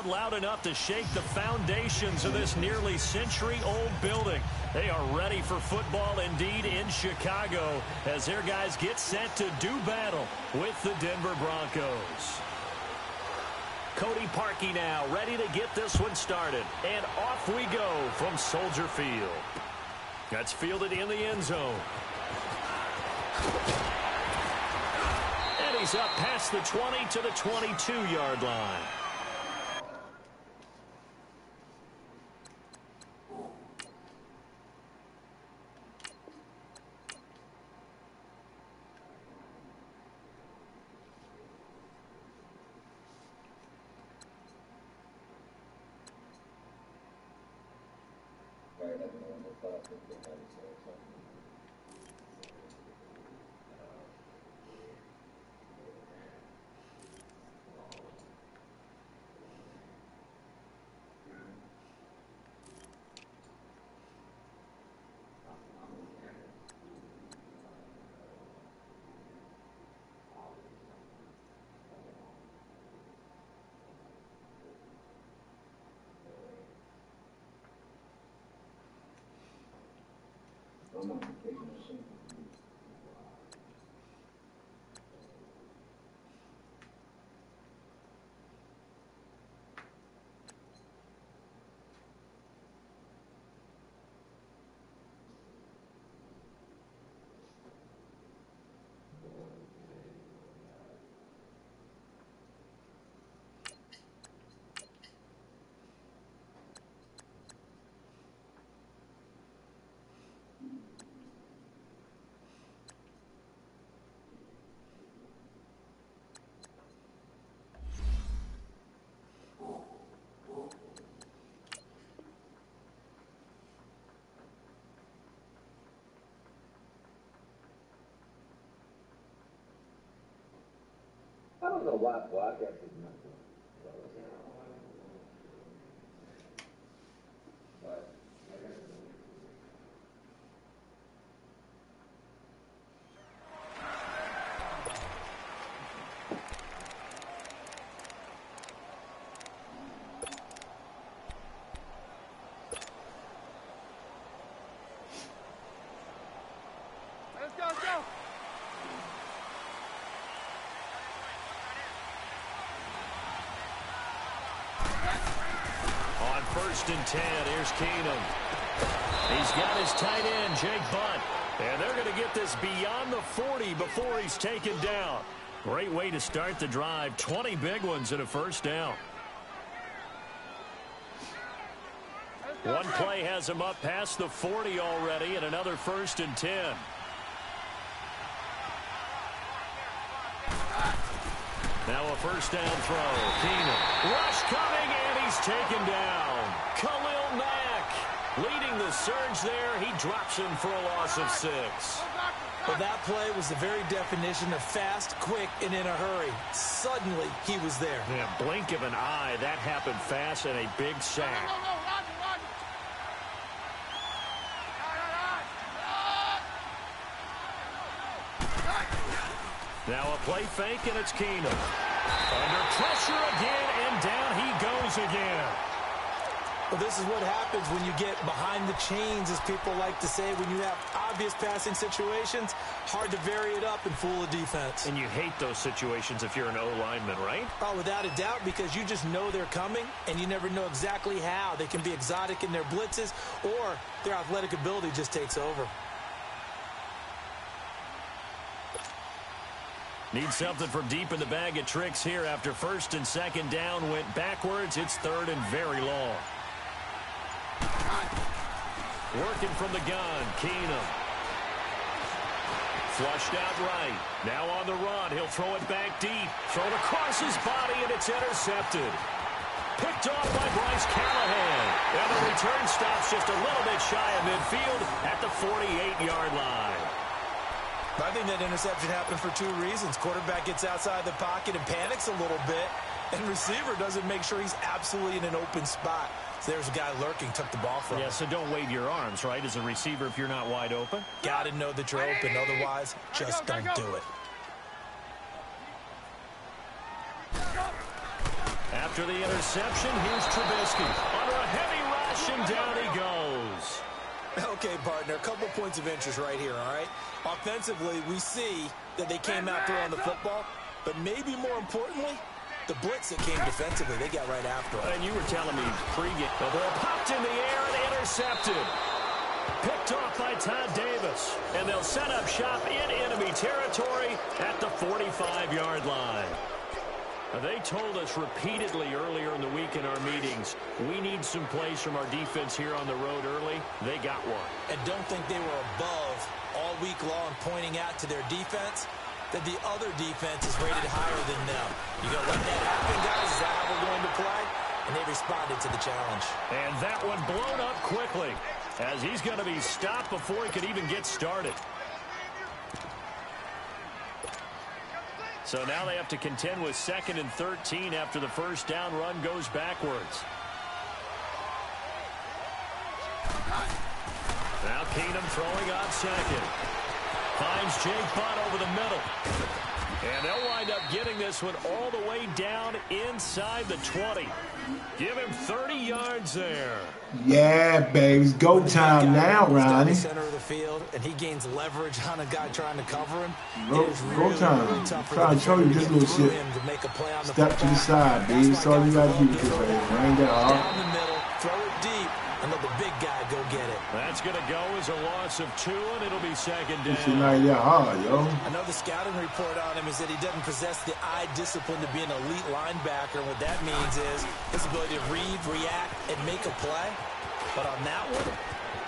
crowd loud enough to shake the foundations of this nearly century-old building. They are ready for football indeed in Chicago as their guys get set to do battle with the Denver Broncos. Cody Parkey now ready to get this one started. And off we go from Soldier Field. That's fielded in the end zone. And he's up past the 20 to the 22-yard line. I don't know why Broadcast is not good. Let's go. On 1st and 10, here's Keenum. He's got his tight end, Jake Butt. And they're going to get this beyond the 40 before he's taken down. Great way to start the drive. 20 big ones and a first down. One play has him up past the 40 already and another 1st and 10. Now a first down throw. Keenum. Rush coming, and he's taken down. Khalil Mack leading the surge there. He drops him for a loss of 6. Well, that play was the very definition of fast, quick, and in a hurry. Suddenly, he was there. Yeah, blink of an eye. That happened fast and a big sack. Now a play fake, and it's Keenum. Under pressure again, and down he goes again. Well, this is what happens when you get behind the chains, as people like to say. When you have obvious passing situations, hard to vary it up and fool a defense. And you hate those situations if you're an O-lineman, right? Oh, without a doubt, because you just know they're coming, and you never know exactly how. They can be exotic in their blitzes, or their athletic ability just takes over. Need something from deep in the bag of tricks here after 1st and 2nd down went backwards. It's 3rd and very long. Working from the gun, Keenum. Flushed out right. Now on the run. He'll throw it back deep. Thrown across his body, and it's intercepted. Picked off by Bryce Callahan. And the return stops just a little bit shy of midfield at the 48-yard line. I think that interception happened for 2 reasons. Quarterback gets outside the pocket and panics a little bit, and receiver doesn't make sure he's absolutely in an open spot. So there's a guy lurking, took the ball from him. Yeah, so don't wave your arms, right, as a receiver if you're not wide open? Got to know that you're open. Otherwise, just don't do it. At After the interception, here's Trubisky. Under a heavy rush, and down he goes. Okay, partner, a couple points of interest right here, all right? Offensively, we see that they came out throwing the football, but maybe more importantly, the blitz that came defensively, they got right after it. And you were telling me pregame. The ball popped in the air and intercepted. Picked off by Todd Davis. And they'll set up shop in enemy territory at the 45-yard line. They told us repeatedly earlier in the week in our meetings, we need some plays from our defense here on the road early. They got one. And don't think they were above all week long pointing out to their defense that the other defense is rated higher than them. You got to let that happen, guys. Is that how we're going to play? And they responded to the challenge. And that one blown up quickly as he's going to be stopped before he could even get started. So now they have to contend with 2nd and 13 after the first down run goes backwards. Now Keenum throwing on second. Finds Jake Butt over the middle. And they'll wind up getting this one all the way down inside the 20. Give him 30 yards there. Yeah, baby. It's go time now, Ronnie. The center of the field, and he gains leverage on a guy trying to cover him. Go time. I'm trying to show you this little shit. Step to the side, baby. That's all you got to do. Down the middle, throw it deep, and let the big guy go get it. That's going to go as a loss of 2, and it'll be 2nd down. This is not that hard, yo. Another scouting report on him is that he doesn't possess the eye discipline to be an elite linebacker. And what that means is his ability to read, react, and make a play. But on that one,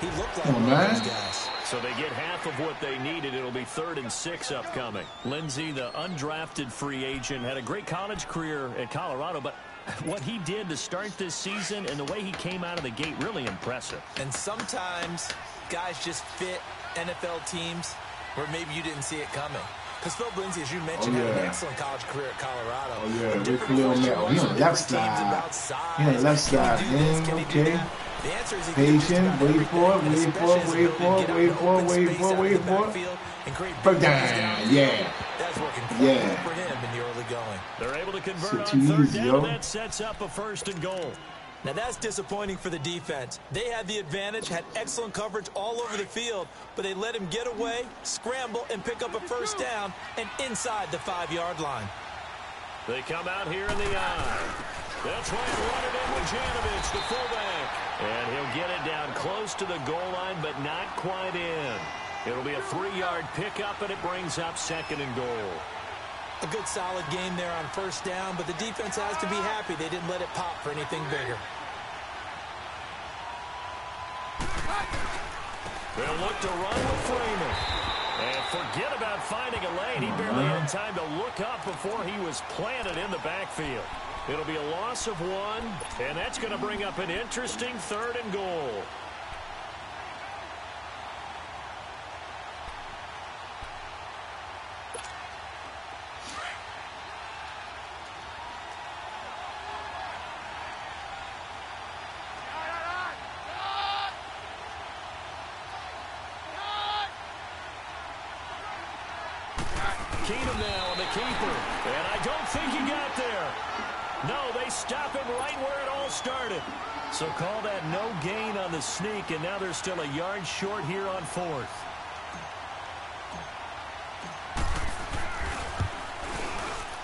he looked like one of those guys. So they get half of what they needed. It'll be 3rd and 6 upcoming. Lindsey, the undrafted free agent, had a great college career at Colorado, but what he did to start this season and the way he came out of the gate, really impressive. And sometimes guys just fit NFL teams where maybe you didn't see it coming. Because Phil Lindsey, as you mentioned, had an excellent college career at Colorado. Oh, yeah, he on the left side. He on the left side, man. Okay. The answer is patient, wait for it. Break down, yeah. That's working for him in the early going. They're able to convert on 3rd down, and that sets up a 1st and goal. Now that's disappointing for the defense. They had the advantage, had excellent coverage all over the field, but they let him get away, scramble, and pick up a 1st down, and inside the 5-yard line. They come out here in the eye. They'll try and run it in with Janovich, the fullback. And he'll get it down close to the goal line, but not quite in. It'll be a 3-yard pickup, and it brings up 2nd and goal. A good solid game there on 1st down, but the defense has to be happy they didn't let it pop for anything bigger. They'll look to run with Freeman. And forget about finding a lane. He barely had time to look up before he was planted in the backfield. It'll be a loss of 1, and that's going to bring up an interesting 3rd and goal. Keenum now on the keeper, and I don't think he got there. No, they stop him right where it all started. So call that no gain on the sneak, and now they're still a yard short here on 4th.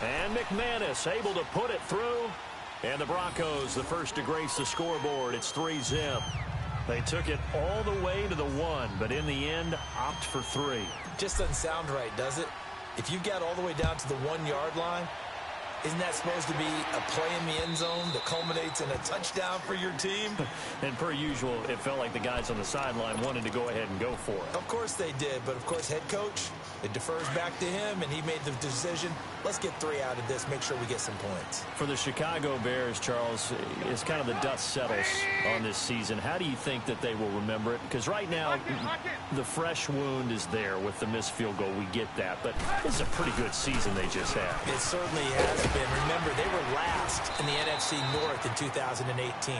And McManus able to put it through. And the Broncos, the first to grace the scoreboard. It's 3-zip. They took it all the way to the 1, but in the end, opt for 3. Just doesn't sound right, does it? If you got all the way down to the 1-yard line, isn't that supposed to be a play in the end zone that culminates in a touchdown for your team? And per usual, it felt like the guys on the sideline wanted to go ahead and go for it. Of course they did, but of course head coach, it defers back to him, and he made the decision, let's get 3 out of this, make sure we get some points. For the Chicago Bears, Charles, it's kind of the dust settles on this season. How do you think that they will remember it? Because right now, the fresh wound is there with the missed field goal. We get that, but it's a pretty good season they just had. It certainly has been. Remember, they were last in the NFC North in 2018.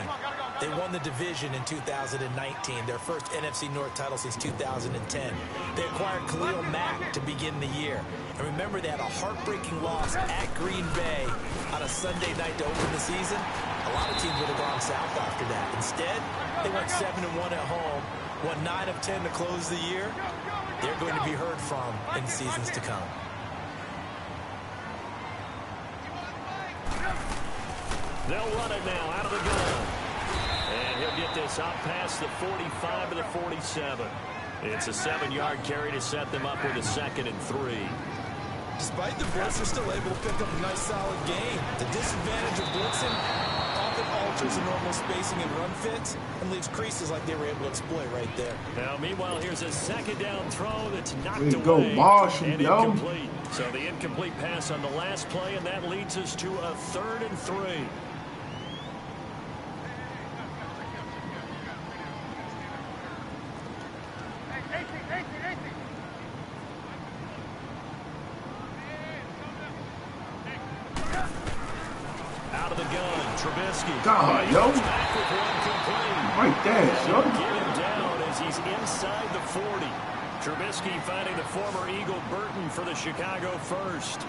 They won the division in 2019, their first NFC North title since 2010. They acquired Khalil Mack to begin the year. And remember, they had a heartbreaking loss at Green Bay on a Sunday night to open the season, a lot of teams would have gone south after that. Instead, they went 7-1 at home, won 9 of 10 to close the year. They're going to be heard from in seasons to come. They'll run it now out of the gun. And he'll get this up past the 45 to the 47. It's a 7-yard carry to set them up with a 2nd and 3. Despite the blitz, they're still able to pick up a nice, solid gain. The disadvantage of blitzing often alters the normal spacing and run fits and leaves creases like they were able to exploit right there. Now, meanwhile, here's a 2nd down throw that's knocked Way to away go, Marshall, and yo. incomplete. So the incomplete pass on the last play, and that leads us to a 3rd and 3. Out of the gun, Trubisky. God, yo. Back with one complete. Right there, son. Get him down as he's inside the 40. Trubisky finding the former Eagle Burton for the Chicago first.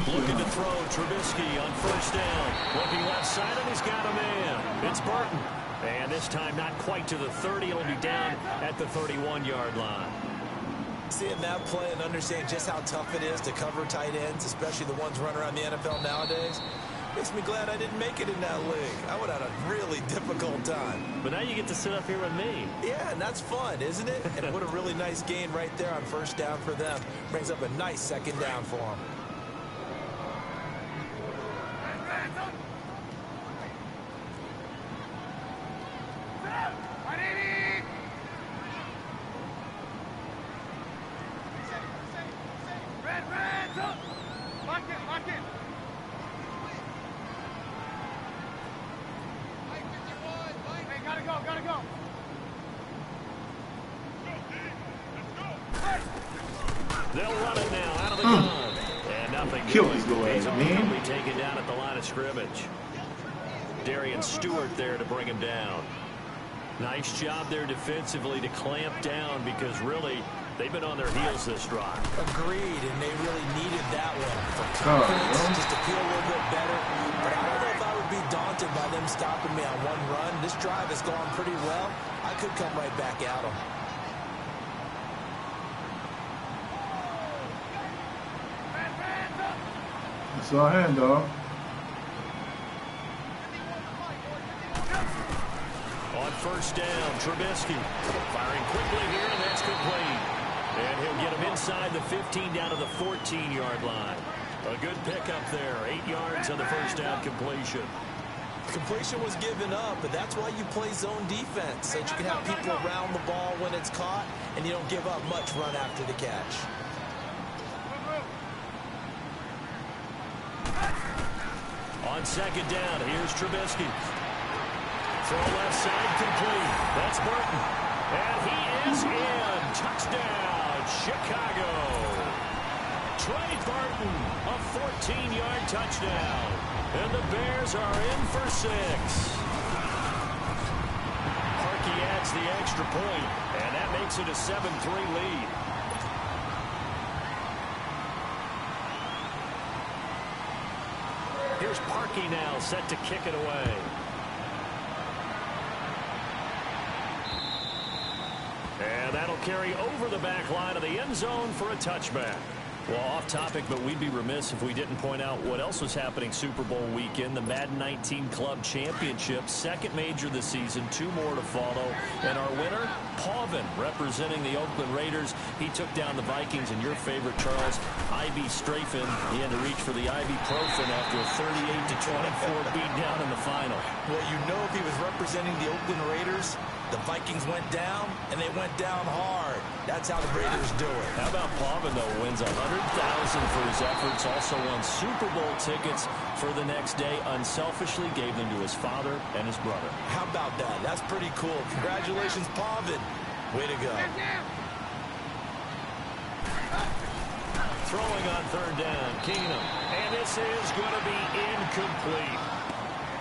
Looking to throw Trubisky on 1st down. Looking left side, and he's got a man. It's Burton. And this time not quite to the 30. He'll be down at the 31-yard line. Seeing that play and understanding just how tough it is to cover tight ends, especially the ones running around the NFL nowadays, makes me glad I didn't make it in that league. I would have had a really difficult time. But now you get to sit up here with me. Yeah, and that's fun, isn't it? And what a really nice gain right there on 1st down for them. Brings up a nice 2nd down for them. They'll run it now out of the gun. And nothing doing. He's only taken down at the line of scrimmage. Darian Stewart there to bring him down. Nice job there defensively to clamp down because really they've been on their heels this drive. Agreed, and they really needed that one for confidence, just to feel a little bit better. But I don't know if I would be daunted by them stopping me on one run. This drive has gone pretty well. I could come right back at them. It's our handoff. On 1st down, Trubisky firing quickly here, and that's complete. And he'll get him inside the 15 down to the 14-yard line. A good pickup there, 8 yards on the 1st down completion. Completion was given up, but that's why you play zone defense, so that you can have people around the ball when it's caught, and you don't give up much run after the catch. On 2nd down, here's Trubisky. Throw left side complete. That's Burton. And he is in. Touchdown, Chicago. Trey Burton, a 14-yard touchdown. And the Bears are in for 6. Parkey adds the extra point, and that makes it a 7-3 lead. Here's Parkey now set to kick it away. And that'll carry over the back line of the end zone for a touchback. Well, off topic, but we'd be remiss if we didn't point out what else was happening Super Bowl weekend. The Madden 19 Club Championship, 2nd major this season, 2 more to follow. And our winner, Pauvin, representing the Oakland Raiders. He took down the Vikings, and your favorite, Charles, Ivy Strafin. He had to reach for the ibuprofen after a 38-24 beatdown in the final. Well, you know if he was representing the Oakland Raiders, the Vikings went down, and they went down hard. That's how the Raiders do it. How about Pauvin, though, wins $100,000 for his efforts, also won Super Bowl tickets for the next day, unselfishly gave them to his father and his brother. How about that? That's pretty cool. Congratulations, Pauvin. Way to go. Throwing on 3rd down, Keenum. And this is going to be incomplete.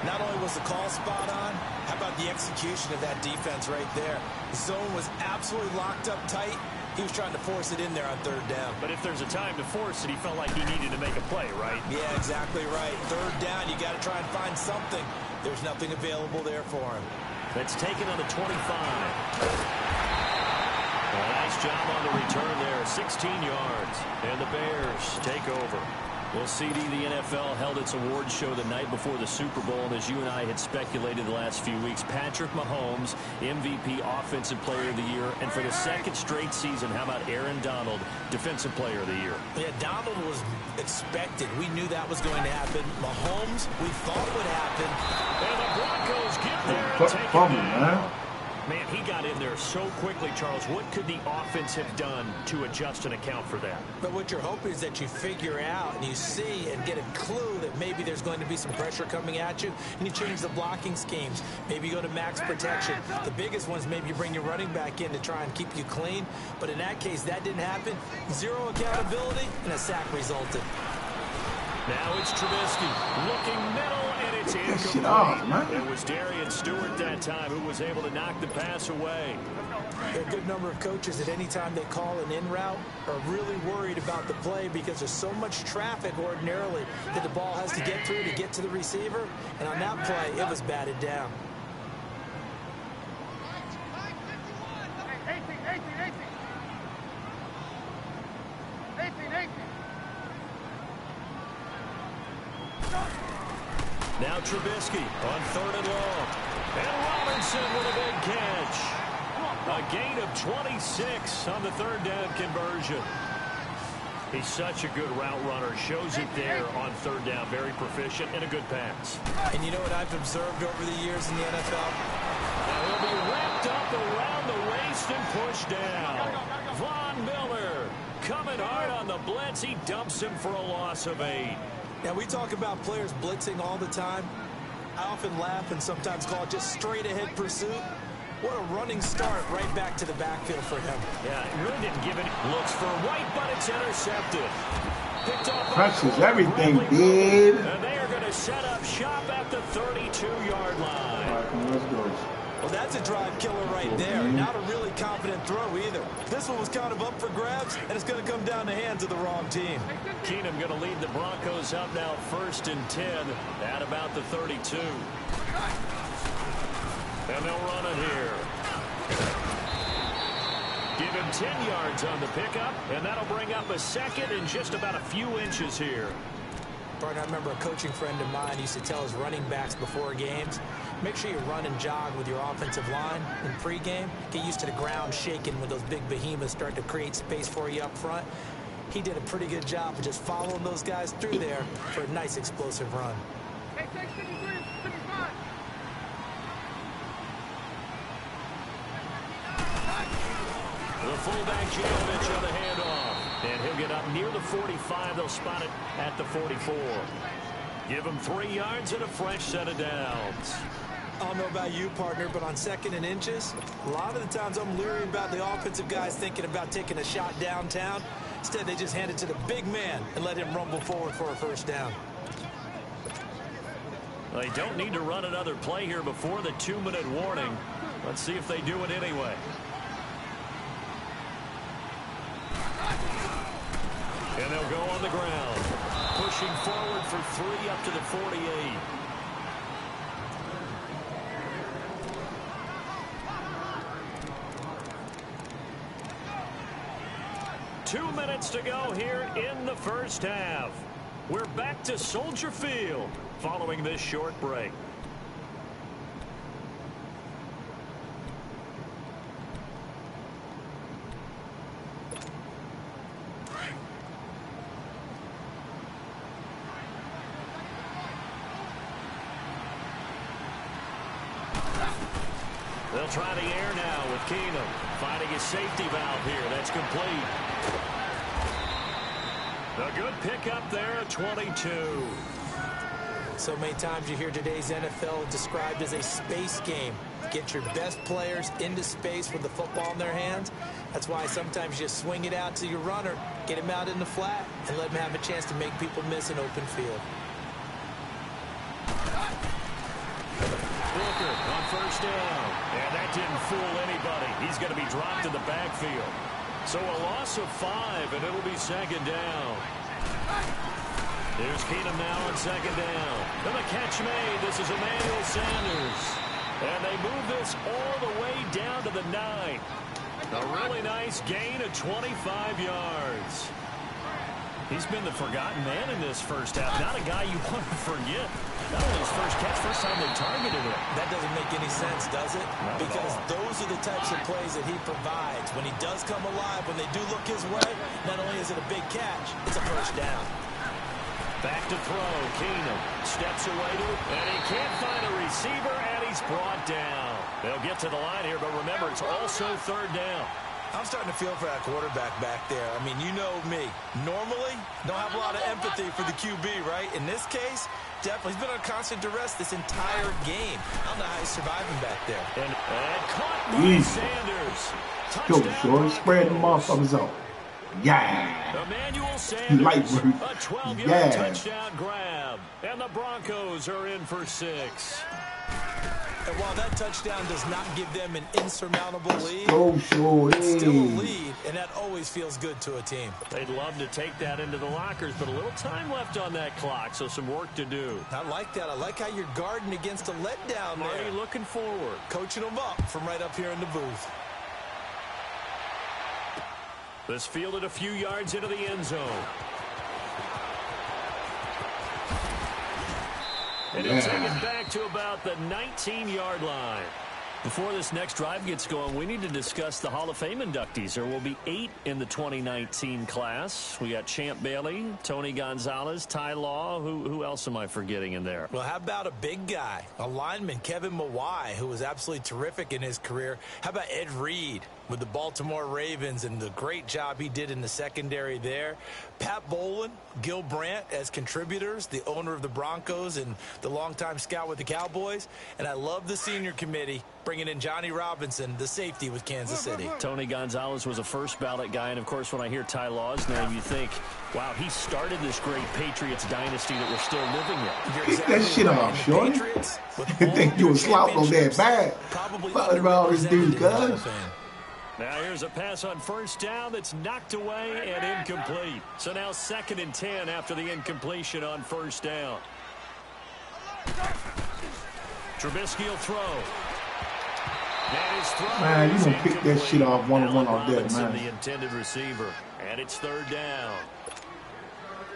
Not only was the call spot on, how about the execution of that defense right there. The zone was absolutely locked up tight. He was trying to force it in there on third down. But if there's a time to force it, he felt like he needed to make a play, right? Yeah, exactly right. Third down, you got to try and find something. There's nothing available there for him. That's taken on the 25. Nice job on the return there, 16 yards. And the Bears take over. Well, CD, the NFL held its awards show the night before the Super Bowl, and as you and I had speculated the last few weeks, Patrick Mahomes, MVP Offensive Player of the Year, and for the second straight season, how about Aaron Donald, Defensive Player of the Year? Yeah, Donald was expected. We knew that was going to happen. Mahomes, we thought would happen. And the Broncos get there and take it down. Man, he got in there so quickly, Charles. What could the offense have done to adjust and account for that? But what you're hoping is that you figure out and you see and get a clue that maybe there's going to be some pressure coming at you, and you change the blocking schemes. Maybe you go to max protection. The biggest one is maybe you bring your running back in to try and keep you clean. But in that case, that didn't happen. Zero accountability, and a sack resulted. Now it's Trubisky looking middle, and it's incomplete. It was Darian Stewart that time who was able to knock the pass away. There are a good number of coaches at any time they call an in route are really worried about the play because there's so much traffic ordinarily that the ball has to get through to get to the receiver. And on that play, it was batted down. Now Trubisky on third and long. And Robinson with a big catch. A gain of 26 on the third down conversion. He's such a good route runner. Shows it there on third down. Very proficient and a good pass. And you know what I've observed over the years in the NFL? Now he'll be wrapped up around the waist and pushed down. Von Miller coming hard on the blitz. He dumps him for a loss of 8. Now, we talk about players blitzing all the time. I often laugh and sometimes call it just straight-ahead pursuit. What a running start right back to the backfield for him. Yeah, he really didn't give it. Looks for White, but it's intercepted. Picked off. Crushes everything, dude. And they are going to set up shop at the 32-yard line. All right, let's go. Well, that's a drive killer right there. Not a really confident throw either. This one was kind of up for grabs, and it's going to come down the hands of the wrong team. Keenum going to lead the Broncos up now 1st and 10 at about the 32. And they'll run it here. Give him 10 yards on the pickup, and that'll bring up a second and just about a few inches here. Partner, I remember a coaching friend of mine used to tell his running backs before games, make sure you run and jog with your offensive line in pregame. Get used to the ground shaking when those big behemoths start to create space for you up front. He did a pretty good job of just following those guys through there for a nice explosive run. Hey, take 53, 55. The fullback Janovich on the handoff. And he'll get up near the 45. They'll spot it at the 44. Give him 3 yards and a fresh set of downs. I don't know about you, partner, but on 2nd and inches, a lot of the times I'm leery about the offensive guys thinking about taking a shot downtown. Instead, they just hand it to the big man and let him rumble forward for a first down. They don't need to run another play here before the 2-minute warning. Let's see if they do it anyway. And they'll go on the ground. Pushing forward for 3 up to the 48. Two minutes to go here in the first half. We're back to Soldier Field following this short break. They'll try the air now with Keenum. Finding his safety valve here. That's complete. A good pickup there at 22. So many times you hear today's NFL described as a space game. Get your best players into space with the football in their hands. That's why sometimes you swing it out to your runner, get him out in the flat, and let him have a chance to make people miss an open field. Walker on first down. And that didn't fool anybody. He's going to be dropped in the backfield. So a loss of 5, and it'll be second down. Here's Keenum now on second down. And the catch made. This is Emmanuel Sanders. And they move this all the way down to the 9. A really nice gain of 25 yards. He's been the forgotten man in this first half. Not a guy you want to forget. Not only his first catch, first time they targeted him. That doesn't make any sense, does it? Because those are the types of plays that he provides. When he does come alive, when they do look his way, not only is it a big catch, it's a first down. Back to throw. Keenum steps away to it, and he can't find a receiver, and he's brought down. They'll get to the line here, but remember, it's also third down. I'm starting to feel for that quarterback back there. I mean, you know me. Normally, don't have a lot of empathy for the QB, right? In this case, definitely. He's been under constant duress this entire game. I don't know how he's surviving back there. And caught by Sanders. Go, short. Spread them motherfuckers out. Yeah. Emmanuel Sanders, Lightweight. a 12-yard touchdown grab. And the Broncos are in for 6. And while that touchdown does not give them an insurmountable lead, it's still a lead, and that always feels good to a team. They'd love to take that into the lockers, but a little time left on that clock, so some work to do. I like that. I like how you're guarding against a letdown there. Marty looking forward. Coaching them up from right up here in the booth. This fielded a few yards into the end zone. And he'll take it back to about the 19-yard line. Before this next drive gets going, we need to discuss the Hall of Fame inductees. There will be 8 in the 2019 class. We got Champ Bailey, Tony Gonzalez, Ty Law. Who else am I forgetting in there? Well, how about a big guy, a lineman, Kevin Mawai, who was absolutely terrific in his career. How about Ed Reed with the Baltimore Ravens and the great job he did in the secondary there. Pat Bowlen, Gil Brandt as contributors, the owner of the Broncos and the longtime scout with the Cowboys. And I love the senior committee bringing in Johnny Robinson, the safety with Kansas City. Tony Gonzalez was a first ballot guy. And, of course, when I hear Ty Law's name, you think, wow, he started this great Patriots dynasty that we're still living in. Get that shit off, shorty. You think you a slouch on that bad. What about this dude, cuz? Now here's a pass on first down that's knocked away and incomplete. So now 2nd and 10 after the incompletion on first down. Trubisky will throw. Man, you gonna pick that shit off one-on-one off that, man. The intended receiver, and it's third down.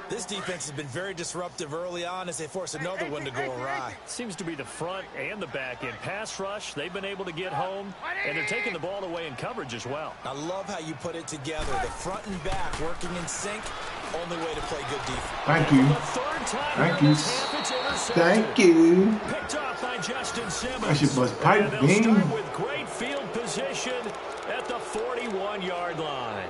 This defense has been very disruptive early on as they force another one to go awry. Seems to be the front and the back end. Pass rush, they've been able to get home, and they're taking the ball away in coverage as well. I love how you put it together. The front and back working in sync. Only way to play good defense. Thank you. Thank you. Thank you. Picked off by Justin Simmons. That shit was pipe They'll beam. start with great field position at the 41-yard line.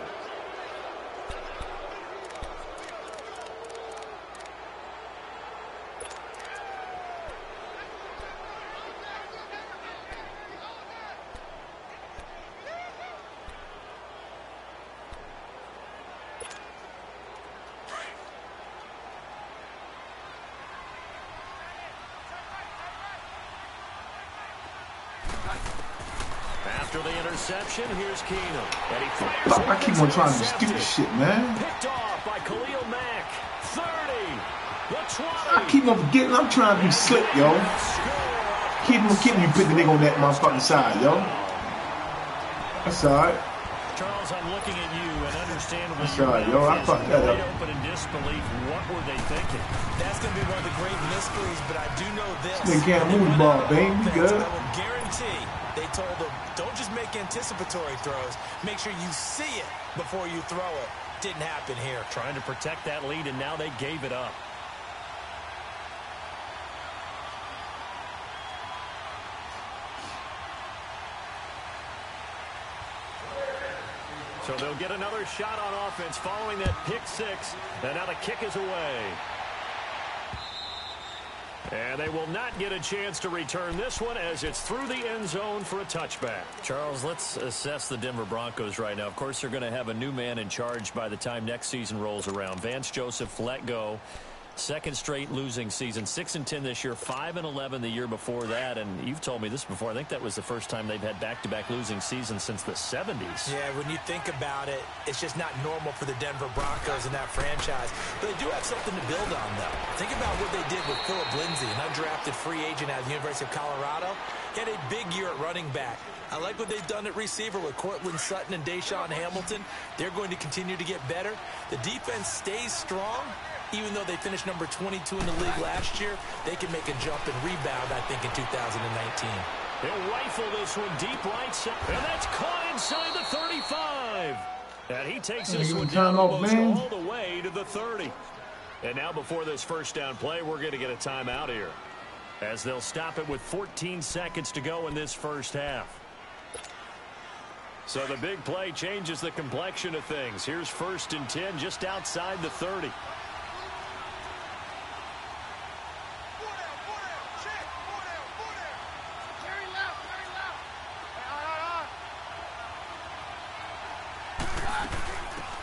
After the interception, here's Keenum. And he fires. I keep on trying to do stupid shit, man. Picked off by Khalil Mack. 30. The 20. I keep on forgetting I'm trying to be slick, yo. Keep on getting you put the nigga on that motherfucking side, yo. That's alright. Charles, I'm looking at you and understandably. That's alright, yo. I fucked that up. Open in disbelief. What were they thinking? That's going to be one of the great mysteries, but I do know this. They can't move the ball, baby. Good. I will guarantee they told them, don't just make anticipatory throws. Make sure you see it before you throw it. Didn't happen here. Trying to protect that lead, and now they gave it up. So they'll get another shot on offense following that pick 6. And now the kick is away. And they will not get a chance to return this one as it's through the end zone for a touchback. Charles, let's assess the Denver Broncos right now. Of course, they're going to have a new man in charge by the time next season rolls around. Vance Joseph let go. Second straight losing season, 6-10 this year, 5-11 the year before that. And you've told me this before. I think that was the first time they've had back-to-back losing seasons since the 70s. Yeah, when you think about it, it's just not normal for the Denver Broncos in that franchise. But they do have something to build on, though. Think about what they did with Phillip Lindsay, an undrafted free agent out of the University of Colorado. He had a big year at running back. I like what they've done at receiver with Cortland Sutton and Deshaun Hamilton. They're going to continue to get better. The defense stays strong. Even though they finished number 22 in the league last year, they can make a jump and rebound, I think, in 2019. He'll rifle this one deep right side, and that's caught inside the 35. And he takes this one down almost all the way to the 30. And now before this first down play, we're going to get a timeout here, as they'll stop it with 14 seconds to go in this first half. So the big play changes the complexion of things. Here's 1st and 10 just outside the 30.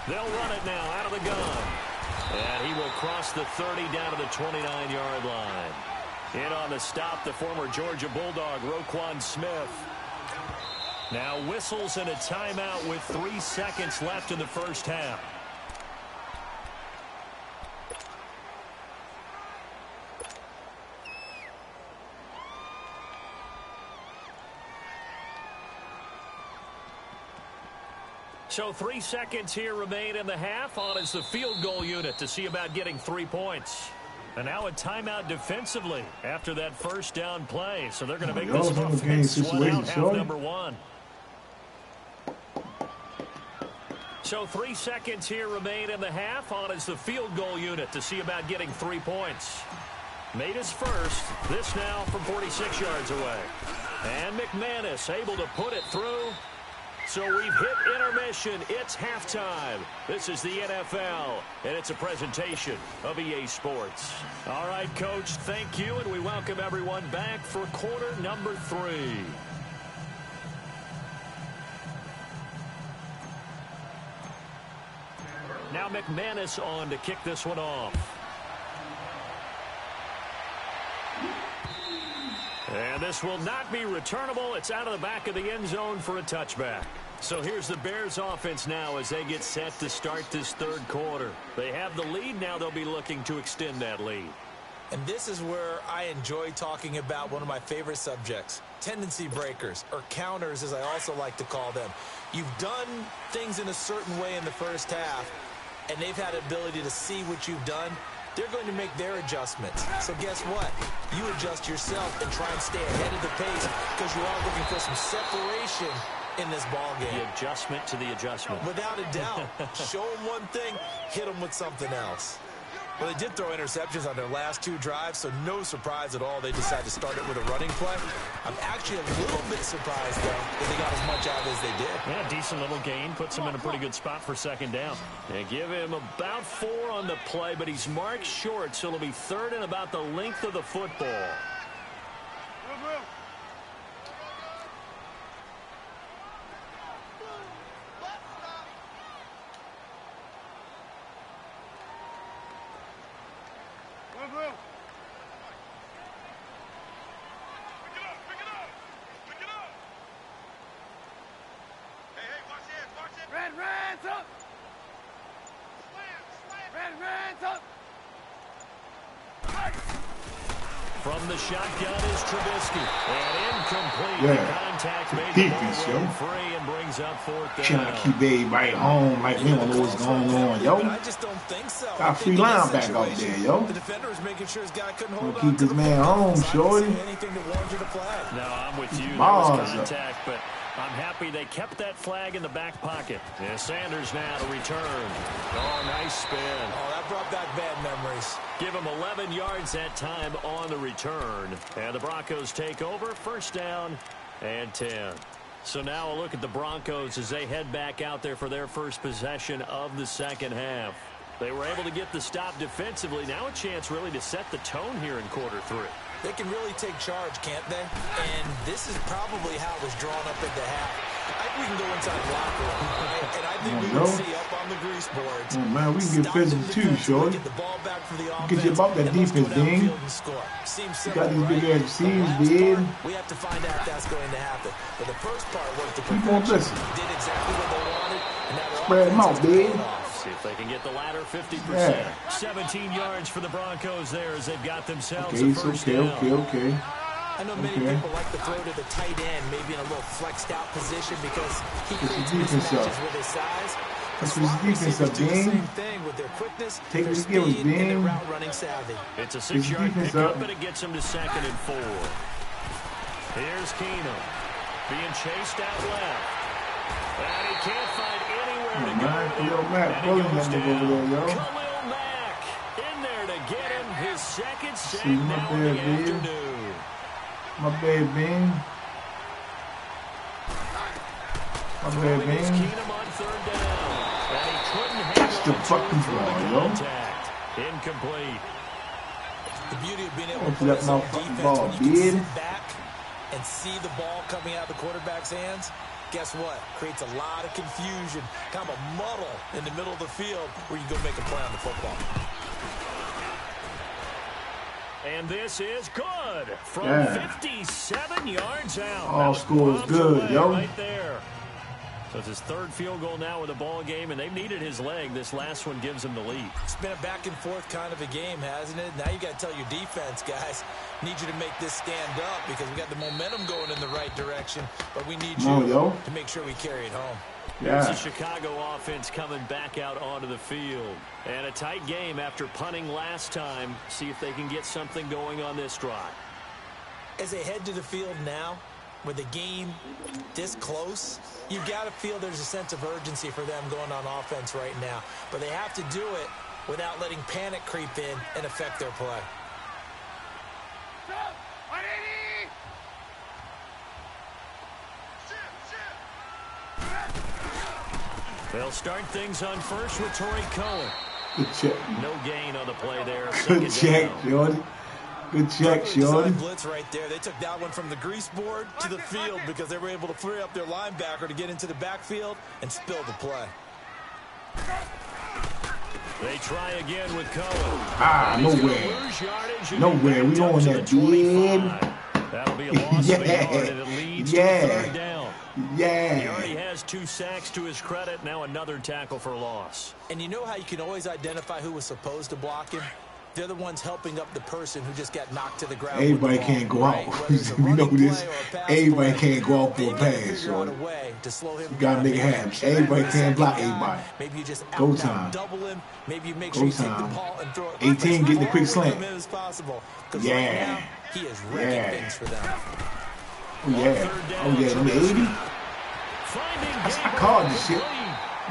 They'll run it now out of the gun. And he will cross the 30 down to the 29-yard line. In on the stop, the former Georgia Bulldog, Roquan Smith. Now whistles and a timeout with 3 seconds left in the first half. So 3 seconds here remain in the half. On is the field goal unit to see about getting 3 points. And now a timeout defensively after that first down play. So they're going to make this offense sweat out half number 1. So 3 seconds here remain in the half. On is the field goal unit to see about getting 3 points. Made his first. This now from 46 yards away. And McManus able to put it through. So we've hit intermission. It's halftime. This is the NFL, and it's a presentation of EA Sports. All right, Coach, thank you, and we welcome everyone back for quarter number 3. Now McManus on to kick this one off. And this will not be returnable. It's out of the back of the end zone for a touchback. So here's the Bears offense now as they get set to start this third quarter. They have the lead. Now they'll be looking to extend that lead. And this is where I enjoy talking about one of my favorite subjects, tendency breakers, or counters as I also like to call them. You've done things in a certain way in the first half, and they've had ability to see what you've done. They're going to make their adjustments. So guess what? You adjust yourself and try and stay ahead of the pace because you are looking for some separation in this ball game. The adjustment to the adjustment. Without a doubt. Show them one thing, hit them with something else. Well, they did throw interceptions on their last 2 drives, so no surprise at all they decided to start it with a running play. I'm actually a little bit surprised, though, that they got as much out as they did. Yeah, decent little gain. Puts him in a pretty good spot for second down. They give him about 4 on the play, but he's marked short, so it'll be third and about the length of the football. From the shotgun is Trubisky. And incomplete. Yeah. Contact made Defense, the ball yo. free and brings up 4th down. Trying to keep everybody home like we don't know what's going on, yo. I just don't think so. Got free linebacker out there, yo. The defender is making sure his guy couldn't hold on Keep to this the man football. home, So I don't shorty. see anything to warrant you to flag. No, I'm with you. There Balls was up. contact, but I'm happy they kept that flag in the back pocket. And Sanders now to return. Oh, nice spin. Oh, that brought back bad memories. Give him 11 yards that time on the return. And the Broncos take over. First down and 10. So now a look at the Broncos as they head back out there for their first possession of the second half. They were able to get the stop defensively. Now a chance really to set the tone here in quarter 3. They can really take charge, can't they? And this this is probably how it was drawn up at the half. I think we can go inside the locker room, right? And I think we would see up on the grease boards. Oh, man, we can get physical too, shorty. Get the ball back for the offense. Get you about that defense, Bing. You got these big ass receivers, big. We have to find out if that's going to happen. But the first part worked the keep on perfection. blessing. Did exactly what they wanted. And now spread them out, big. See if they can get the latter 50%. Yeah. 17 yards for the Broncos there as they've got themselves Okay, a first down. okay. I know many people like to throw to the tight end, maybe in a little flexed out position because he creates mismatches with his size. That's what his defense up, do the Bing. same thing with their quickness, Take their the skills, speed, and their Bing. route running savvy. It's a 6-yard pickup, and it gets him to 2nd and 4. Here's Keenum being chased out left. And he can't find anywhere to go. Khalil Mack bullying that nigga over there, yo. Khalil Mack in there to get him his 2nd sack See my now in the bad, Bing. afternoon. My bad, Bing. My bad, Bing. Keenum on 3rd down. And he couldn't Catch the handle fucking the ball, yo. contact. Incomplete. The beauty of being able to Open play up my zone fucking defense ball, when you can big. sit back and see the ball coming out of the quarterback's hands. Guess what? Creates a lot of confusion, kind of a muddle in the middle of the field where you go make a play on the football. And this is good from 57 yards out. All scores good, yo. Right there. So it's his 3rd field goal now with the ball game, and they've needed his leg. This last one gives him the lead. It's been a back and forth kind of a game, hasn't it? Now you got to tell your defense, guys, need you to make this stand up because we got the momentum going in the right direction, but we need you to make sure we carry it home. Here's the Chicago offense coming back out onto the field. And a tight game after punting last time. See if they can get something going on this drive. As they head to the field now, with the game this close, you've got to feel there's a sense of urgency for them going on offense right now. But they have to do it without letting panic creep in and affect their play. They'll start things on first with Torrey Cohen. Good check. No gain on the play there. Good check, Jordan. Good check, Jordan. Blitz right there. They took that one from the grease board to the field because they were able to free up their linebacker to get into the backfield and spill the play. They try again with Cohen. Nowhere. Nowhere. We on that, dude. That'll be a loss of a yard, and it leads to the 3rd down. He already has 2 sacks to his credit. Now another tackle for loss. And you know how you can always identify who was supposed to block him? They're the ones helping up the person who just got knocked to the ground. Everybody can't go out. We know this. Everybody can't go out for a pass, so you gotta make it happen. Everybody can't block everybody. Maybe you just go time. Double him. Maybe you make sure you take the ball and throw it 18 getting the quick slant. Yeah. He is wrecking things for them. Number 80. I called this shit.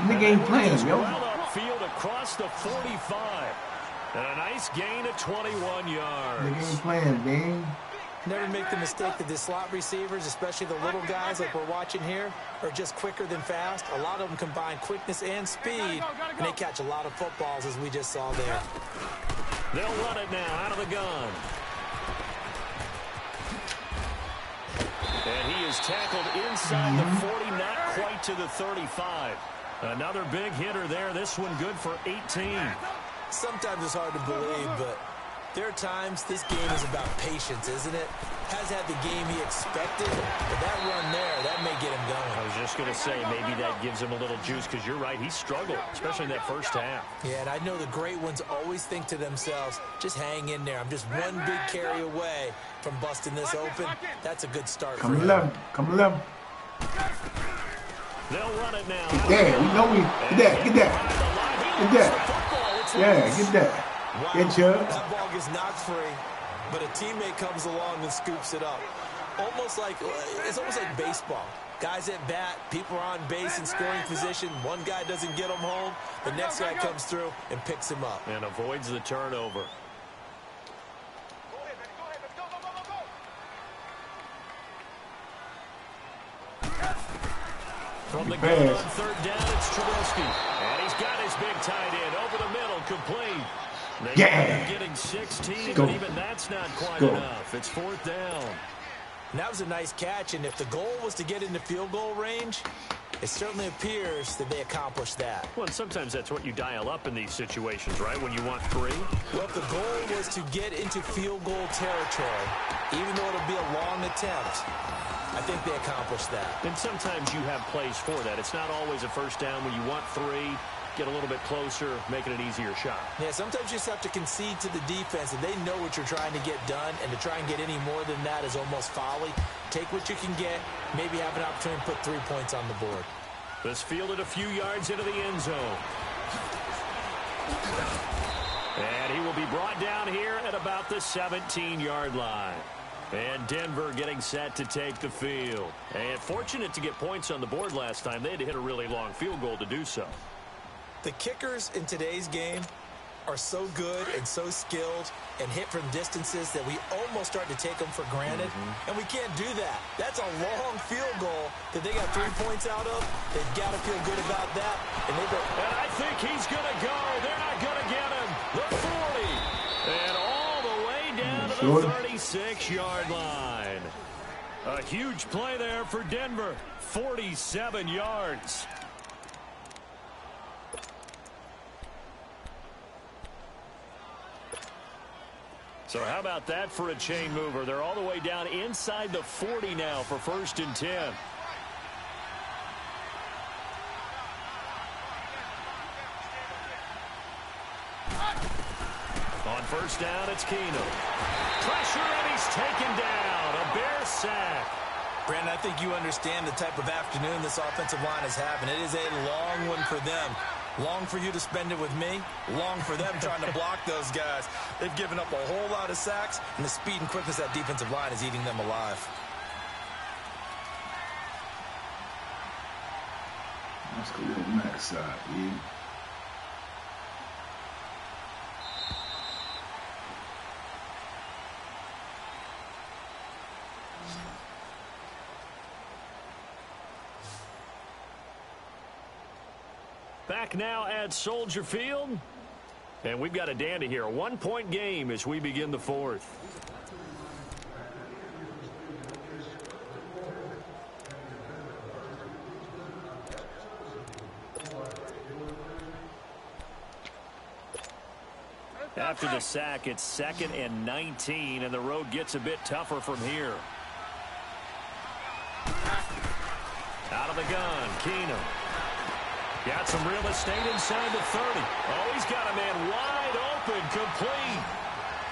Nigga ain't playing, yo. Field across the 45. And a nice gain of 21 yards. Nigga ain't playing, man. Never make the mistake that the slot receivers, especially the little guys like we're watching here, are just quicker than fast. A lot of them combine quickness and speed, and they catch a lot of footballs, as we just saw there. They'll run it now out of the gun. And he is tackled inside the 40, not quite to the 35. Another big hitter there. This one good for 18. Sometimes it's hard to believe, but there are times this game is about patience, isn't it? Has had the game he expected, but that run there, that may get him going. I was just going to say, maybe that gives him a little juice, because you're right, he struggled, especially in that first half. Yeah, and I know the great ones always think to themselves, just hang in there. I'm just one big carry away from busting this open. That's a good start for him. Come 11. They'll run it now. Yeah, we know we. Get that. Yeah, get that. Wow. Get you. That ball gets knocked free, but a teammate comes along and scoops it up. It's almost like baseball. Guys at bat, people are on base in scoring position. One guy doesn't get him home. The next guy comes through and picks him up. And avoids the turnover. From the gun on 3rd down, it's Trubisky. And he's got his big tight end over the middle, complete. They end up getting 16, but even that's not quite enough. It's 4th down. And that was a nice catch, and if the goal was to get into field goal range, it certainly appears that they accomplished that. Well, and sometimes that's what you dial up in these situations, right, when you want 3? Well, if the goal was to get into field goal territory, even though it'll be a long attempt, I think they accomplished that. And sometimes you have plays for that. It's not always a first down when you want 3. Get a little bit closer, making an easier shot. Yeah, sometimes you just have to concede to the defense, and they know what you're trying to get done, and to try and get any more than that is almost folly. Take what you can get, maybe have an opportunity to put 3 points on the board. This fielded a few yards into the end zone. And he will be brought down here at about the 17-yard line. And Denver getting set to take the field. And fortunate to get points on the board last time. They had to hit a really long field goal to do so. The kickers in today's game are so good and so skilled and hit from distances that we almost start to take them for granted. And we can't do that. That's a long field goal that they got 3 points out of. They've got to feel good about that. And I think he's going to go. They're not going to get him. The 40. And all the way down to the 36-yard line. A huge play there for Denver. 47 yards. So how about that for a chain mover? They're all the way down inside the 40 now for 1st and 10. On 1st down, it's Keenum. Pressure, and he's taken down. A Bear sack. Brandon, I think you understand the type of afternoon this offensive line is having. It is a long one for them. Long for you to spend it with me. Long for them trying to block those guys. They've given up a whole lot of sacks, and the speed and quickness of that defensive line is eating them alive. Let's go to the max side, dude. Back now at Soldier Field. And we've got a dandy here. A 1-point game as we begin the 4th. After the sack, it's 2nd and 19, and the road gets a bit tougher from here. Out of the gun, Keenum. Got some real estate inside the 30. Oh, he's got a man wide open, complete.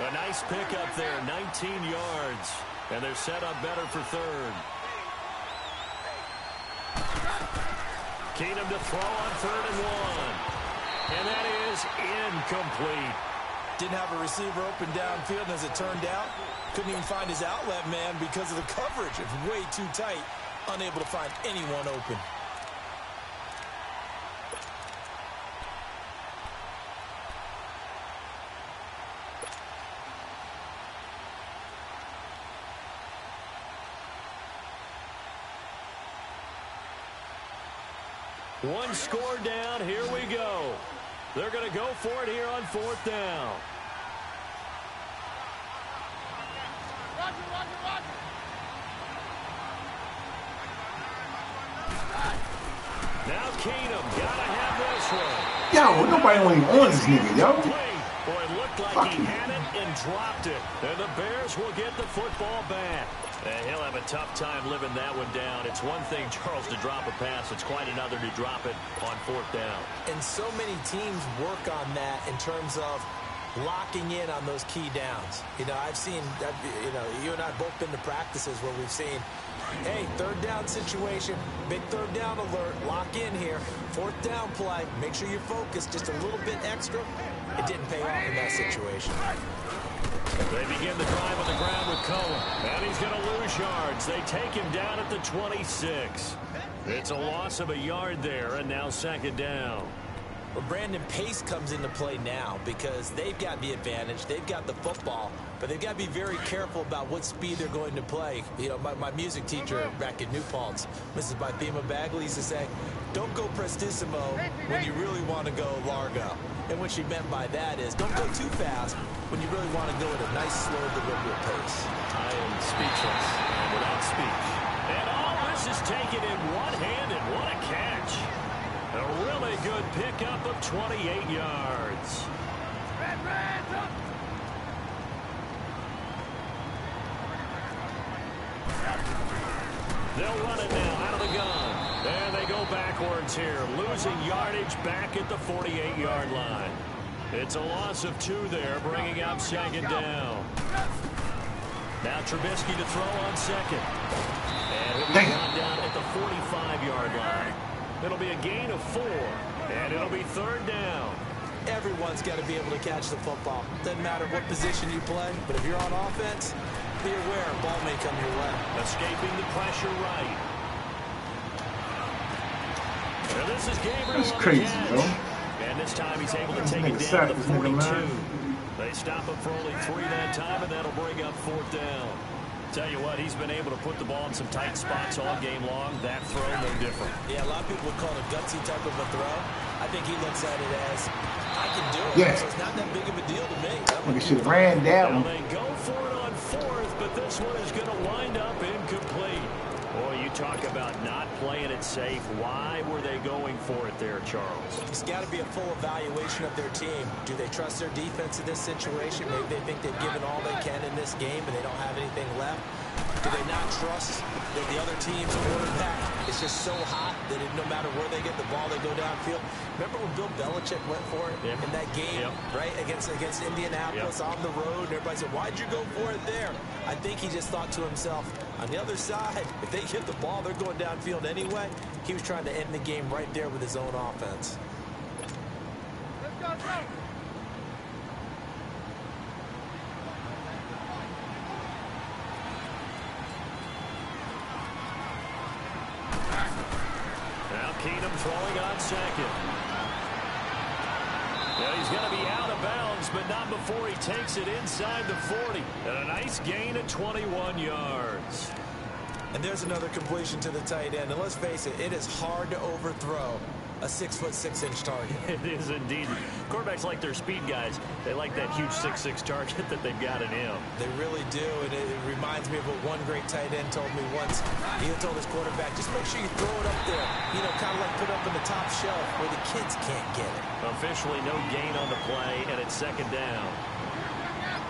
A nice pickup there, 19 yards. And they're set up better for 3rd. Keenum to throw on 3rd and 1. And that is incomplete. Didn't have a receiver open downfield, and as it turned out, couldn't even find his outlet man because of the coverage. It's way too tight, unable to find anyone open. One score down. Here we go. They're going to go for it here on 4th down. Now Keenum got to have this one. Yo, nobody ain't on this nigga, yo. Boy, it looked like he had it and dropped it. And the Bears will get the football back. And he'll have a tough time living that one down. It's one thing, Charles, to drop a pass. It's quite another to drop it on 4th down. And so many teams work on that in terms of locking in on those key downs. You know, I've seen, you and I have both been to practices where we've seen, hey, 3rd down situation, big 3rd down alert, lock in here. 4th down play, make sure you're focused just a little bit extra. It didn't pay off in that situation. They begin the drive on the ground with Cohen. And he's going to lose yards. They take him down at the 26. It's a loss of a yard there, and now 2nd down. Well, Brandon, pace comes into play now because they've got the advantage. They've got the football, but they've got to be very careful about what speed they're going to play. You know, my music teacher back in New Paltz, Mrs. Bythema Bagley, used to say, don't go prestissimo when you really want to go largo. And what she meant by that is don't go too fast when you really want to go at a nice, slow, deliberate pace. I am speechless and without speech. And all this is taken in one hand, and what a catch. A really good pickup of 28 yards. They'll run it now out of the gun. And they go backwards here, losing yardage back at the 48-yard line. It's a loss of 2 there, bringing up second down. Now Trubisky to throw on second. And he'll be run down at the 45-yard line. It'll be a gain of 4, and it'll be third down. Everyone's got to be able to catch the football. Doesn't matter what position you play, but if you're on offense, be aware a ball may come your way. Escaping the pressure right. And this is Gabriel. That's crazy, yo. And this time he's able to take it down to the 42. They stop him for only 3 that time, and that'll bring up fourth down. Tell you what, he's been able to put the ball in some tight spots all game long. That throw, no different. Yeah, a lot of people would call it a gutsy type of a throw. I think he looks at it as, I can do it. Yeah. So it's not that big of a deal to me. They should have ran down. Now they go for it on fourth, but this one is going to wind up incomplete. Boy, you talk about not playing it safe. Why were they going for it there, Charles? It's got to be a full evaluation of their team. Do they trust their defense in this situation? Maybe they think they've given all they can in this game and they don't have anything left. Do they not trust that the other team's quarterback is just so hot that no matter where they get the ball, they go downfield? Remember when Bill Belichick went for it in that game, right, against Indianapolis on the road? And everybody said, why'd you go for it there? I think he just thought to himself, on the other side, if they get the ball, they're going downfield anyway. He was trying to end the game right there with his own offense. Let's go, go. Now Keenum throwing on second. Yeah, he's going to be out of bounds, but not before he takes it inside the 40. And a nice gain of 21 yards. And there's another completion to the tight end. And let's face it, it is hard to overthrow a 6'6" target. It is indeed. Quarterbacks like their speed guys. They like that huge 6'6" target that they've got in him. They really do, and it reminds me of what one great tight end told me once. He told his quarterback, just make sure you throw it up there. You know, kind of like put it up in the top shelf where the kids can't get it. Officially no gain on the play, and it's second down.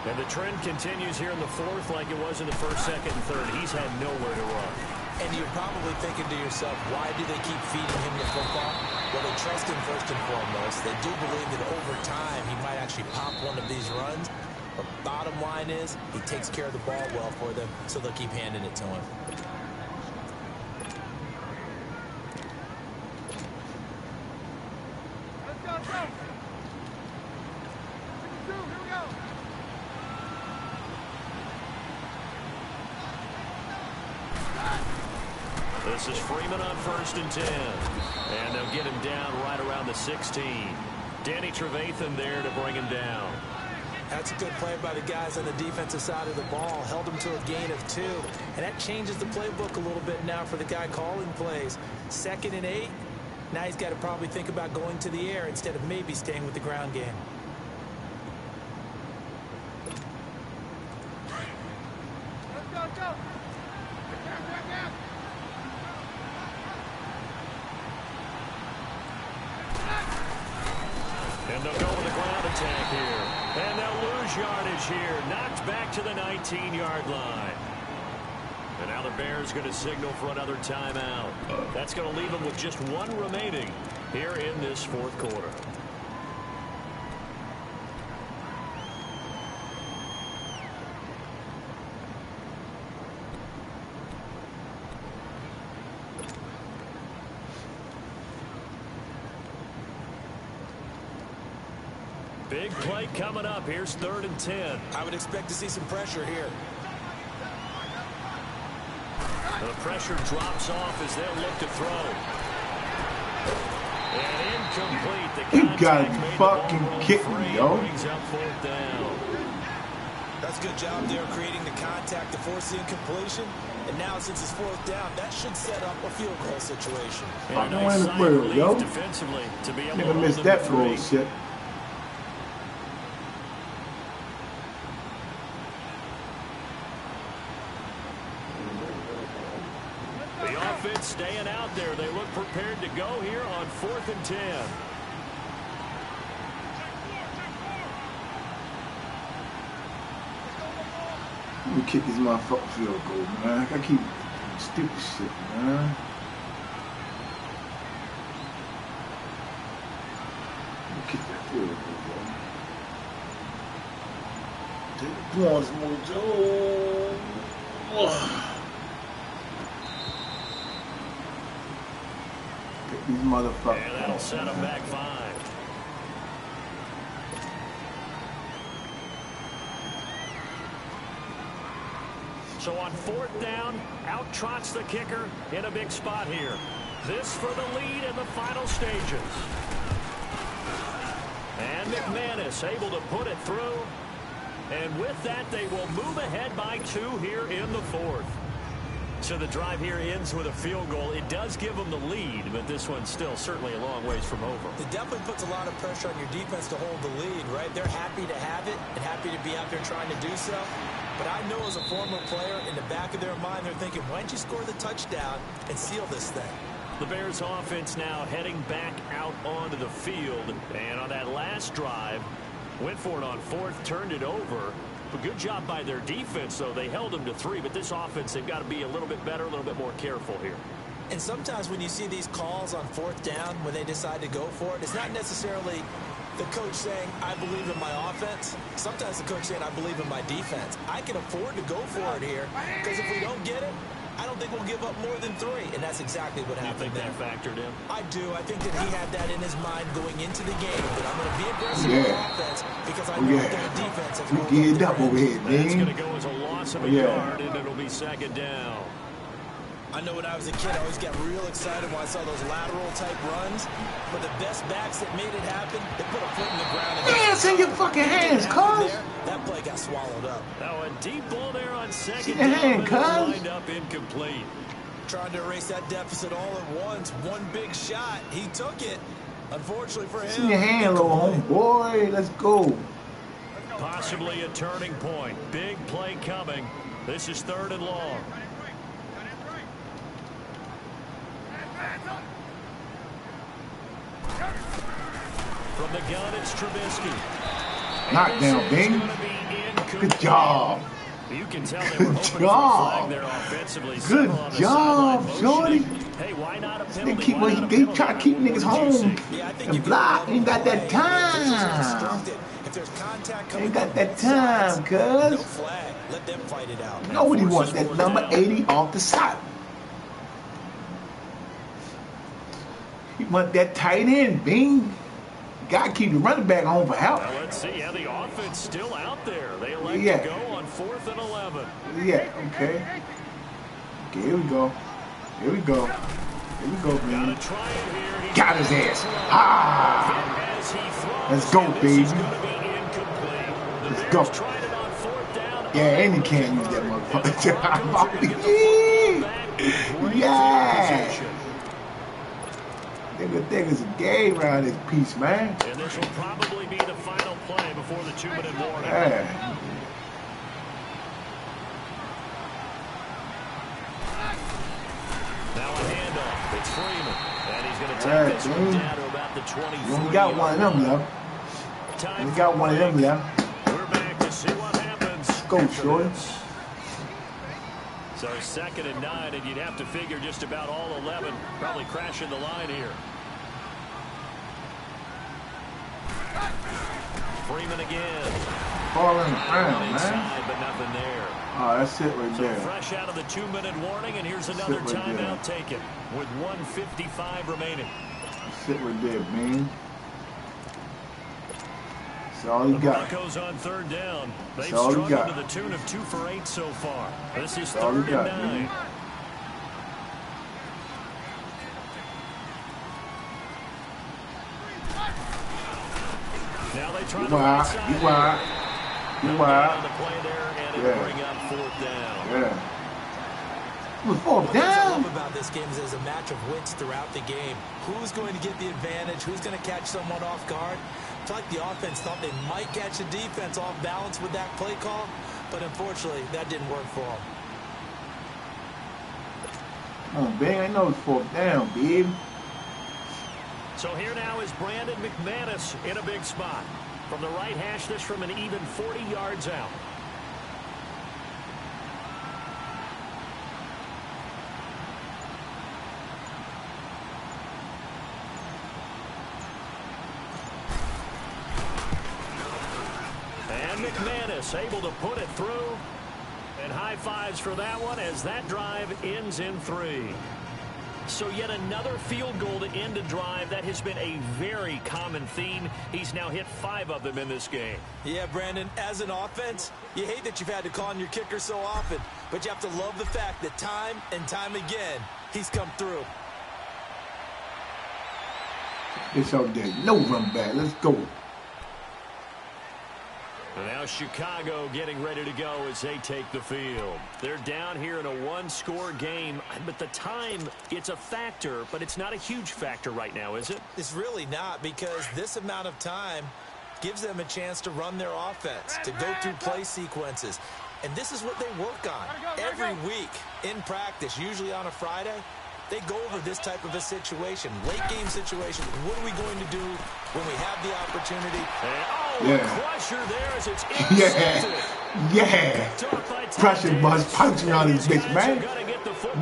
And the trend continues here in the fourth like it was in the first, second, and third. He's had nowhere to run. And you're probably thinking to yourself, why do they keep feeding him the football? Well, they trust him first and foremost. They do believe that over time he might actually pop one of these runs. But bottom line is, he takes care of the ball well for them, so they'll keep handing it to him. Let's go, go. 52, here we go. This is Freeman on 1st and 10. And they'll get him down right around the 16. Danny Trevathan there to bring him down. That's a good play by the guys on the defensive side of the ball. Held him to a gain of 2. And that changes the playbook a little bit now for the guy calling plays. 2nd and 8. Now he's got to probably think about going to the air instead of maybe staying with the ground game. Let's go, go. And they'll go with a ground attack here. And they'll lose yardage here. Knocked back to the 19-yard line. And now the Bears going to signal for another timeout. That's going to leave them with just 1 remaining here in this fourth quarter. Big play coming up. Here's 3rd and 10. I would expect to see some pressure here. The pressure drops off as they'll look to throw. And incomplete. The You gotta be fucking kidding me, yo. Brings up 4th down. That's a good job there creating the contact to force the incompletion. And now since it's 4th down, that should set up a field goal situation. And a know nice in the sign of world, relief yo. defensively to be able Never to missed hold them that to 3. bullshit. The offense staying out there. They look prepared to go here on 4th and 10. Let me kick this motherfucking field goal, man. I keep stupid shit, man. Let me kick that field goal, bro. Take the points, Mojo. Get these motherfuckers. And that'll set them back 5. So on 4th down, out trots the kicker in a big spot here. This for the lead in the final stages. And McManus able to put it through. And with that, they will move ahead by 2 here in the 4th. So the drive here ends with a field goal. It does give them the lead, but this one's still certainly a long ways from over. It definitely puts a lot of pressure on your defense to hold the lead, right? They're happy to have it and happy to be out there trying to do so. But I know as a former player, in the back of their mind, they're thinking, why don't you score the touchdown and seal this thing? The Bears offense now heading back out onto the field. And on that last drive, went for it on 4th, turned it over. A good job by their defense, though. They held them to 3, but this offense, they've got to be a little bit better, a little bit more careful here. And sometimes when you see these calls on 4th down, when they decide to go for it, it's not necessarily the coach saying, I believe in my offense. Sometimes the coach saying, I believe in my defense. I can afford to go for it here, because if we don't get it, I don't think we'll give up more than 3, and that's exactly what happened there. You think that factored in? I do. I think that he had that in his mind going into the game, that I'm going to be aggressive on offense because I know that their defense has we get up over here, man. That's going to go as a loss of a yard, and it'll be 2nd down. I know when I was a kid, I always got real excited when I saw those lateral-type runs. But the best backs that made it happen, they put a foot in the ground. Man, it's in your fucking hands, cuz. That play got swallowed up. Now a deep ball there on 2nd down, and lined up incomplete. Trying to erase that deficit all at once. One big shot. He took it. Unfortunately for him. It's in your hand, little homeboy. Let's go. Possibly a turning point. Big play coming. This is 3rd and long. From the gun, it's Trubisky. Knockdown, Bing. Good job. You can tell they were hoping for a flag there offensively. Good job, Shorty. Hey, why not a penalty? They try to keep niggas home and block. Ain't got that time. Ain't got that time, cuz. Let them fight it out. Nobody wants that number 80 off the side. You want that tight end, Bing. Gotta keep the running back home for help. Well, let's see. Yeah, the offense still out there. They elect to go on 4th and 11. Yeah, okay. Okay, here we go. Here we go. Here we go, man. Got his ass. Ah! Let's go, baby. Let's go. Yeah, and you can't use that motherfucker. Yeah! Niggas a gay around this piece, man. And this will probably be the final play before the 2-minute warning. Yeah. Now a handoff. It's Freeman. And he's going to take this one down to about the 23. You only got one of them left. You only got one of them left. We're back to see what happens. Go, Shorty. So 2nd and 9, and you'd have to figure just about all 11 probably crashing the line here. Freeman again. Falling around, inside, man. but nothing there. Oh, that's it right there. So fresh out of the 2-minute warning, and here's another timeout taken with 1:55 remaining. That's it right there, man. That's all you got. The Broncos on 3rd down. They've struggled to the tune of 2 for 8 so far. This is 3rd and 9. Now they try to You wild. The play there, and it'll bring up 4th down. Yeah. Fourth What I down. love about this game is there's a match of wits throughout the game. Who's going to get the advantage? Who's going to catch someone off guard? It's like the offense thought they might catch the defense off balance with that play call, but unfortunately, that didn't work for them. Come on, Ben. I know it's 4th down, baby. So here now is Brandon McManus in a big spot. From the right hash, this from an even 40 yards out. And McManus able to put it through. And high fives for that one as that drive ends in 3. So yet another field goal to end a drive. That has been a very common theme. He's now hit 5 of them in this game. Yeah, Brandon, as an offense, you hate that you've had to call on your kicker so often, but you have to love the fact that time and time again, he's come through. It's out there. No run back. Let's go. Now Chicago getting ready to go as they take the field. They're down here in a 1-score game, but the time, it's a factor, but it's not a huge factor right now, is it? It's really not, because this amount of time gives them a chance to run their offense, to go through play sequences. And this is what they work on every week in practice, usually on a Friday. They go over this type of a situation, late game situation. What are we going to do when we have the opportunity? And, crusher there as it's intercepted. Yeah. Pressure bus punch around this bitch, man.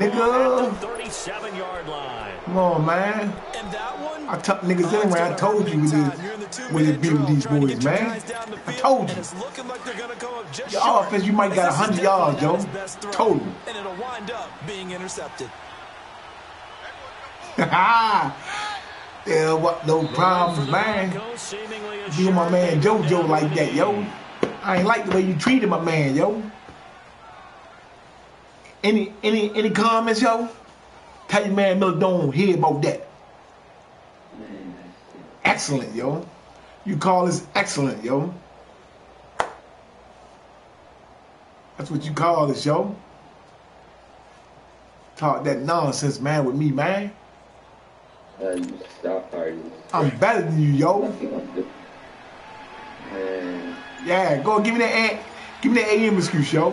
Nigga. 37-yard line. Come on, man. And that one, I tuck niggas in around. I told you with it be with these boys, man. I told you. Your offense, you might got 100 yards, yo. Total. And it'll wind up being intercepted. Yeah, what, no problems, man. Do my man JoJo like that, yo. I ain't like the way you treated my man, yo. Any comments, yo? Tell your man Miller don't hear about that. Excellent, yo. You call this excellent, yo. That's what you call this, yo. Talk that nonsense, man, with me, man. You stop partying. I'm better than you, yo. Yeah, go give me that AM excuse, yo.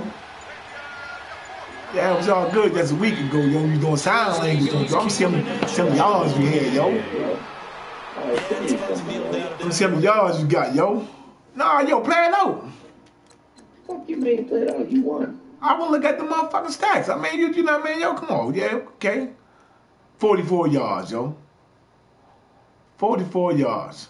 Yeah, it was all good just a week ago, yo. You doing sign language, yo. I'm seeing some yards you had, yo. I'm seeing how yards you got, yo. Nah, yo, play it out. Fuck you mean play it out? You won. I want to look at the motherfucking stats. I mean, you know what I mean, yo? Come on, yeah, okay. 44 yards, yo. 44 yards.